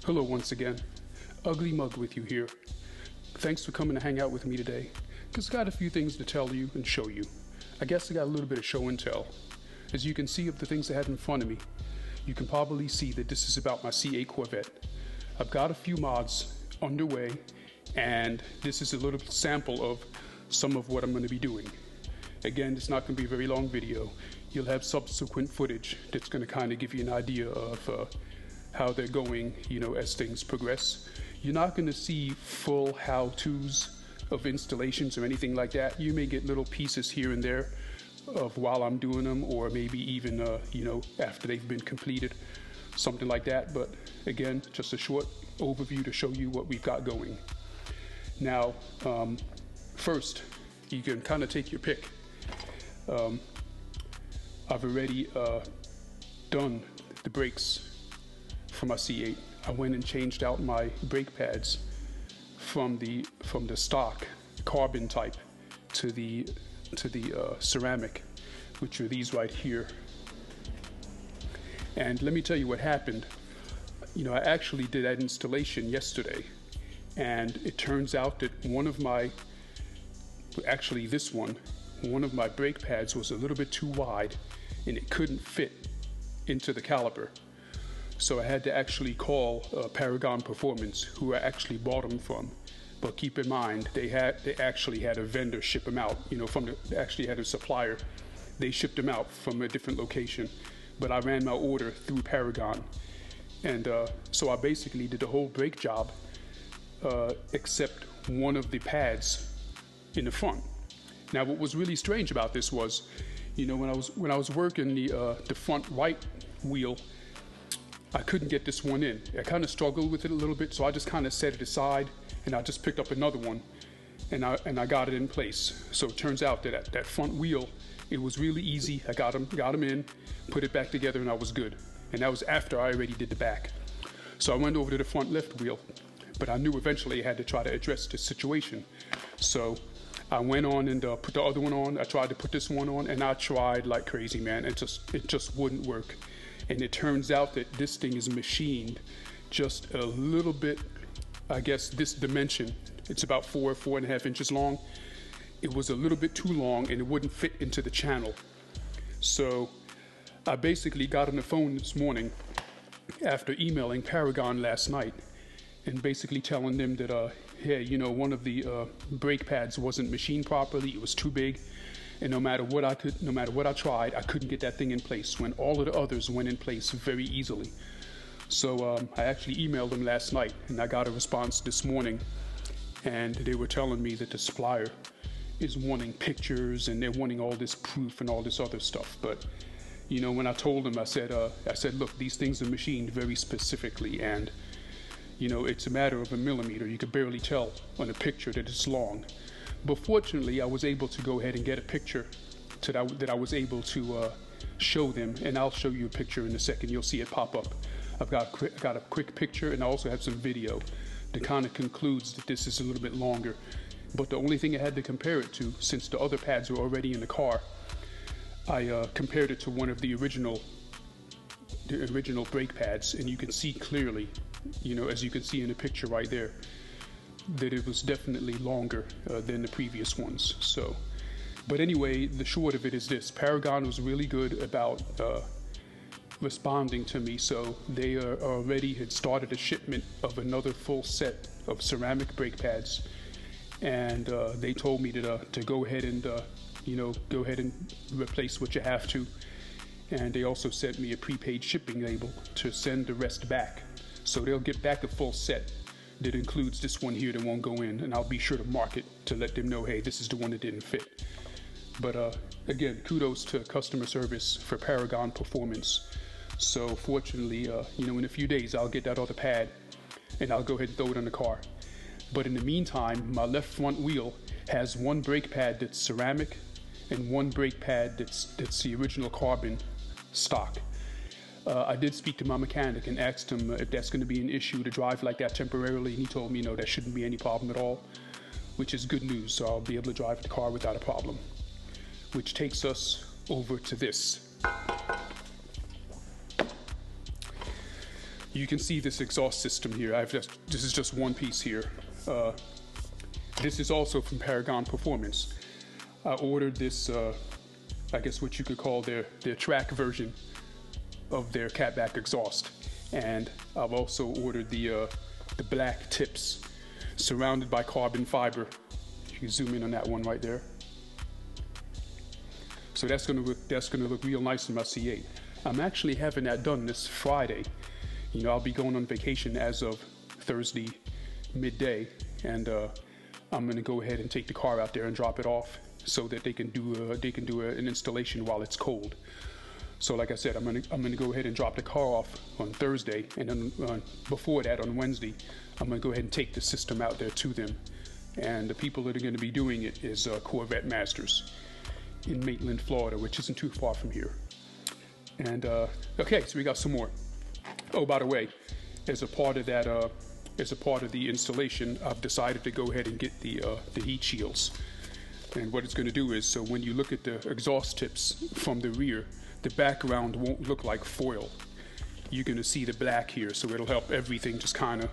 Hello once again, Ugly Mug with you here. Thanks for coming to hang out with me today, because I got a few things to tell you and show you. I guess I got a little bit of show and tell. As you can see of the things I have in front of me, you can probably see that this is about my C8 Corvette. I've got a few mods underway, and this is a little sample of some of what I'm going to be doing. Again, it's not going to be a very long video. You'll have subsequent footage that's going to kind of give you an idea of how they're going, as things progress. You're not going to see full how-tos of installations or anything like that. You may get little pieces here and there of while I'm doing them, or maybe even, after they've been completed, something like that. But again, just a short overview to show you what we've got going. Now, first, you can kind of take your pick. I've already done the brakes for my C8. I went and changed out my brake pads from the stock carbon type to the ceramic, which are these right here. And let me tell you what happened. I actually did that installation yesterday, and it turns out that one of my brake pads was a little bit too wide, and it couldn't fit into the caliper. So I had to actually call Paragon Performance, who I actually bought them from. But keep in mind, they actually had a vendor ship them out. They actually had a supplier. They shipped them out from a different location. But I ran my order through Paragon, and so I basically did the whole brake job except one of the pads in the front. Now, what was really strange about this was, when I was working the front right wheel, I couldn't get this one in. I kind of struggled with it a little bit, so I just kind of set it aside, and I just picked up another one, and I got it in place. So it turns out that that front wheel, it was really easy. I got them in, put it back together, and I was good. And that was after I already did the back. So I went over to the front left wheel, but I knew eventually I had to try to address this situation. So I went on and put the other one on. I tried to put this one on, and I tried like crazy, man. It just wouldn't work. And it turns out that this thing is machined just a little bit, I guess this dimension, it's about 4.5 inches long. It was a little bit too long, and it wouldn't fit into the channel. So I basically got on the phone this morning after emailing Paragon last night and basically telling them that, hey, one of the brake pads wasn't machined properly. It was too big. And no matter what I tried, I couldn't get that thing in place when all of the others went in place very easily. So I actually emailed them last night, and I got a response this morning, and they were telling me that the supplier is wanting pictures, and they're wanting all this proof and all this other stuff. But when I told them, I said, look, these things are machined very specifically, and it's a matter of a millimeter. You could barely tell on a picture that it's long. But fortunately, I was able to go ahead and get a picture that I was able to show them, and I'll show you a picture in a second. You'll see it pop up. I've got a quick picture, and I also have some video that kind of concludes that this is a little bit longer. But the only thing I had to compare it to, since the other pads were already in the car, I compared it to one of the original brake pads, and you can see clearly, as you can see in the picture right there, that it was definitely longer than the previous ones. So, but anyway, the short of it is this: Paragon was really good about responding to me. So they already had started a shipment of another full set of ceramic brake pads, and they told me to go ahead and replace what you have to. And they also sent me a prepaid shipping label to send the rest back. So they'll get back a full set that includes this one here that won't go in, and I'll be sure to mark it to let them know, hey, this is the one that didn't fit. But again, kudos to customer service for Paragon Performance. So fortunately, in a few days, I'll get that other pad, and I'll go ahead and throw it in the car. But in the meantime, my left front wheel has one brake pad that's ceramic and one brake pad that's the original carbon stock. I did speak to my mechanic and asked him if that's going to be an issue to drive like that temporarily, and he told me, no, that shouldn't be any problem at all, which is good news. So I'll be able to drive the car without a problem, which takes us over to this. you can see this exhaust system here. This is just one piece here. This is also from Paragon Performance. I ordered this, I guess what you could call their track version of their catback exhaust. And I've also ordered the black tips surrounded by carbon fiber. You can zoom in on that one right there. So that's gonna look real nice in my C8. I'm actually having that done this Friday. You know, I'll be going on vacation as of Thursday midday, and I'm gonna go ahead and take the car out there and drop it off so that they can do an installation while it's cold. So like I said, I'm gonna go ahead and drop the car off on Thursday, and then before that on Wednesday, I'm gonna go ahead and take the system out there to them. And the people that are gonna be doing it is Corvette Masters in Maitland, Florida, which isn't too far from here. And okay, so we got some more. Oh, by the way, as a part of that, as a part of the installation, I've decided to go ahead and get the heat shields. And what it's going to do is, so when you look at the exhaust tips from the rear, the background won't look like foil. You're going to see the black here, so it'll help everything just kind of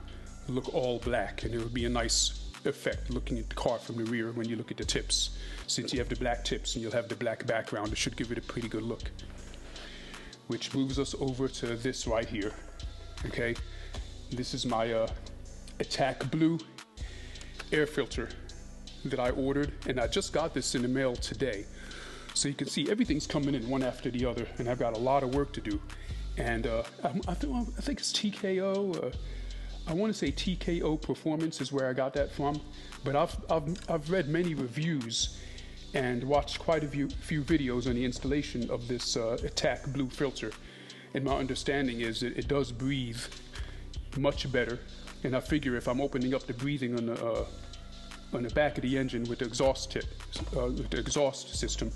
look all black, and it'll be a nice effect looking at the car from the rear when you look at the tips. Since you have the black tips and you'll have the black background, it should give it a pretty good look. Which moves us over to this right here. Okay, this is my Attack Blue air filter that I ordered, and I just got this in the mail today. So you can see everything's coming in one after the other, and I've got a lot of work to do. And I think it's TKO. I want to say TKO Performance is where I got that from, but I've read many reviews and watched quite a few videos on the installation of this Attack Blue filter, and my understanding is that it does breathe much better. And I figure if I'm opening up the breathing on the back of the engine with the exhaust tip, with the exhaust system,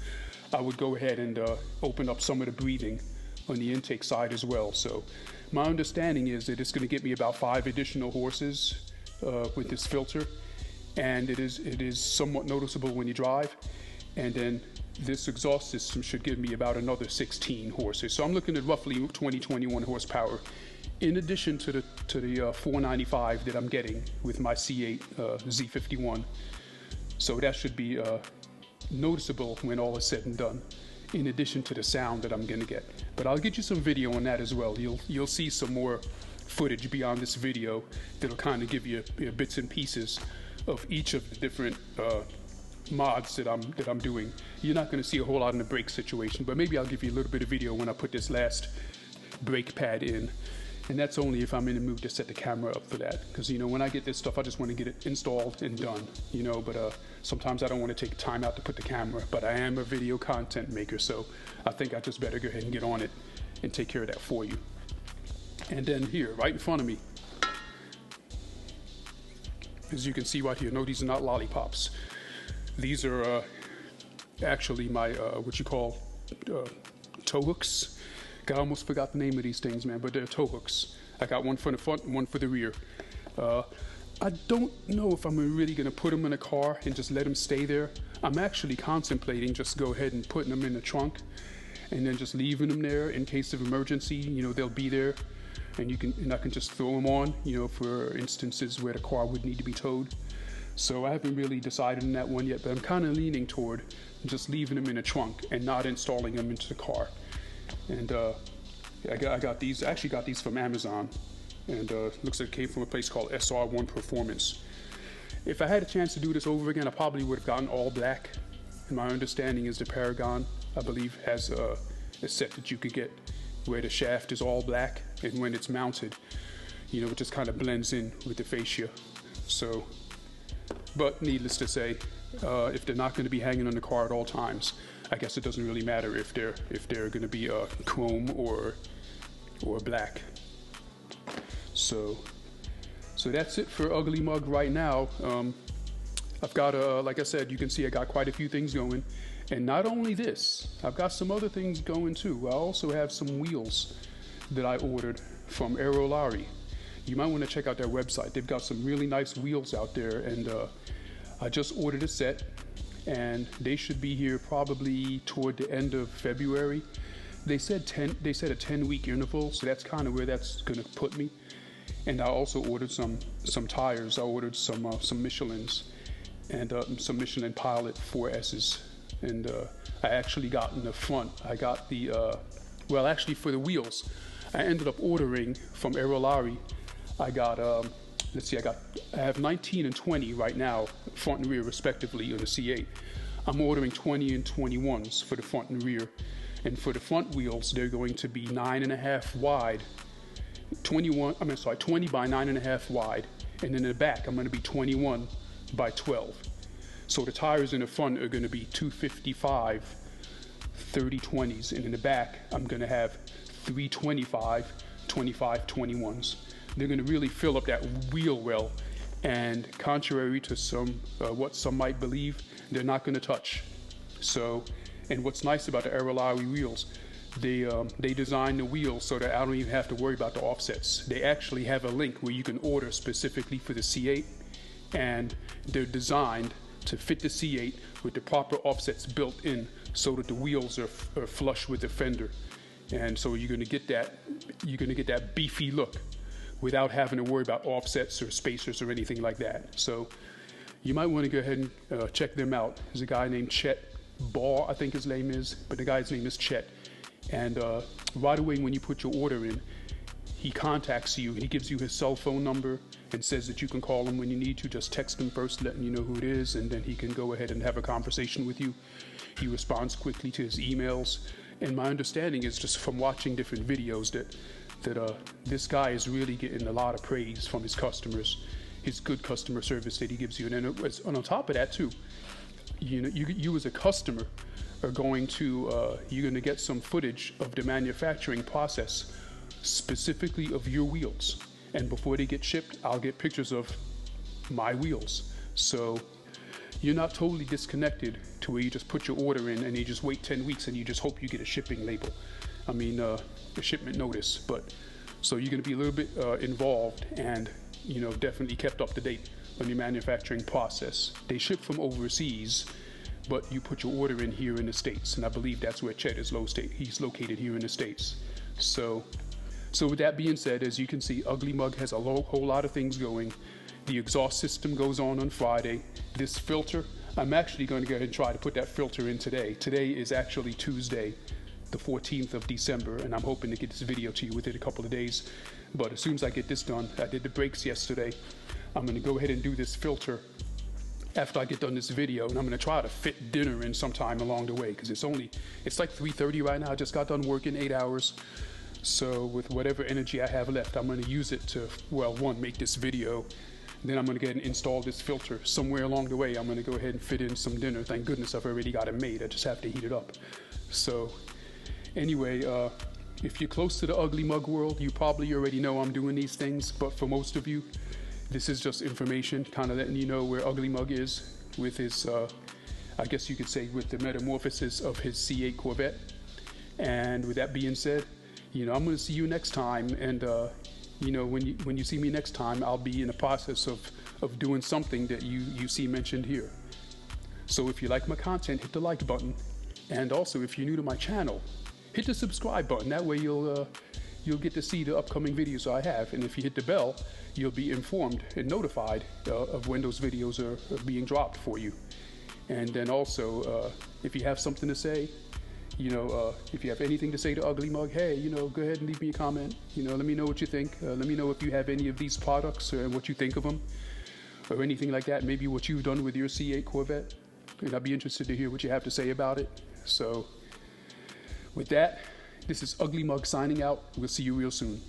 I would go ahead and open up some of the breathing on the intake side as well. So my understanding is that it's going to get me about 5 additional horses with this filter, and it is somewhat noticeable when you drive. And then this exhaust system should give me about another 16 horses. So I'm looking at roughly 21 horsepower, in addition to the 495 that I'm getting with my C8 Z51. So that should be noticeable when all is said and done, in addition to the sound that I'm gonna get. But I'll get you some video on that as well. You'll see some more footage beyond this video that'll kind of give you bits and pieces of each of the different mods that I'm doing. You're not going to see a whole lot in the brake situation, but maybe I'll give you a little bit of video when I put this last brake pad in, and that's only if I'm in the mood to set the camera up for that, because you know, when I get this stuff I just want to get it installed and done, you know. But sometimes I don't want to take time out to put the camera, but I am a video content maker, so I think I just better go ahead and get on it and take care of that for you. And then here right in front of me, as you can see right here, no, these are not lollipops. These are actually my, what you call, tow hooks. God, I almost forgot the name of these things, man, but they're tow hooks. I got one for the front and one for the rear. I don't know if I'm really going to put them in a car and just let them stay there. I'm actually contemplating just go ahead and putting them in the trunk and then just leaving them there in case of emergency. You know, they'll be there, and I can just throw them on, you know, for instances where the car would need to be towed. So I haven't really decided on that one yet, but I'm kind of leaning toward just leaving them in a trunk and not installing them into the car. And I got these. I actually got these from Amazon, and looks like it came from a place called SR1 Performance. If I had a chance to do this over again, I probably would have gotten all black. And my understanding is the Paragon, I believe, has a set that you could get where the shaft is all black, and when it's mounted, you know, it just kind of blends in with the fascia. So. But needless to say, if they're not going to be hanging on the car at all times, I guess it doesn't really matter if they're going to be chrome or black. So that's it for UgleeMug right now. I've got like I said, you can see I got quite a few things going, and not only this, I've got some other things going too. I also have some wheels that I ordered from Aerolari. You might want to check out their website. They've got some really nice wheels out there, and I just ordered a set, and they should be here probably toward the end of February. They said 10. They said a 10-week interval, so that's kind of where that's going to put me. And I also ordered some tires. I ordered some Michelins and some Michelin Pilot 4S's. And I actually got in the front. I got the well, actually for the wheels, I ended up ordering from Aerolari. I got let's see, I have 19 and 20 right now, front and rear respectively on the C8. I'm ordering 20 and 21s for the front and rear. And for the front wheels, they're going to be 9.5 wide, 20 by 9.5 wide. And in the back, I'm going to be 21 by 12. So the tires in the front are going to be 255 30/20s. And in the back, I'm going to have 325 25/21s. They're going to really fill up that wheel well. And contrary to what some might believe, they're not going to touch. So, and what's nice about the Aerolari wheels, they designed the wheels so that I don't even have to worry about the offsets. They actually have a link where you can order specifically for the C8, and they're designed to fit the C8 with the proper offsets built in so that the wheels are flush with the fender. And so you're going to get that beefy look without having to worry about offsets or spacers or anything like that. So you might want to go ahead and check them out. There's a guy named Chet Ball, I think his name is, but the guy's name is Chet. And right away when you put your order in, he contacts you. He gives you his cell phone number and says that you can call him when you need to. Just text him first, letting you know who it is, and then he can go ahead and have a conversation with you. He responds quickly to his emails. And my understanding is, just from watching different videos, that this guy is really getting a lot of praise from his customers, his good customer service that he gives you. And on top of that too, you as a customer are going to you're going to get some footage of the manufacturing process, specifically of your wheels. And before they get shipped, I'll get pictures of my wheels. So you're not totally disconnected to where you just put your order in and you just wait 10 weeks and you just hope you get a shipping label. I mean, a shipment notice. But so you're going to be a little bit involved and, definitely kept up to date on your manufacturing process. They ship from overseas, but you put your order in here in the States. And I believe that's where Chet is located. He's located here in the States. So with that being said, as you can see, UgleeMug has a whole lot of things going. The exhaust system goes on Friday. This filter, I'm actually going to go ahead and try to put that filter in today. Today is actually Tuesday, the 14th of December, and I'm hoping to get this video to you within a couple of days. But as soon as I get this done, I did the brakes yesterday. I'm going to go ahead and do this filter after I get done this video, and I'm going to try to fit dinner in sometime along the way, because it's like 3:30 right now. I just got done working 8 hours. So with whatever energy I have left, I'm going to use it to, well, one, make this video. Then I'm going to go ahead and install this filter. Somewhere along the way, I'm going to go ahead and fit in some dinner. Thank goodness I've already got it made. I just have to heat it up. So anyway, if you're close to the UgleeMug world, you probably already know I'm doing these things. But for most of you, this is just information, kind of letting you know where UgleeMug is with his, I guess you could say, with the metamorphosis of his C8 Corvette. And with that being said, I'm going to see you next time. And when you see me next time, I'll be in the process of doing something that you see mentioned here. So if you like my content, hit the like button. And also, if you're new to my channel, hit the subscribe button. That way you'll get to see the upcoming videos I have. And if you hit the bell, you'll be informed and notified of when those videos are being dropped for you. And then also, if you have something to say, if you have anything to say to UgleeMug, hey, go ahead and leave me a comment. Let me know what you think. Let me know if you have any of these products and what you think of them or anything like that. Maybe what you've done with your C8 Corvette. And I'd be interested to hear what you have to say about it. So with that, this is UgleeMug signing out. We'll see you real soon.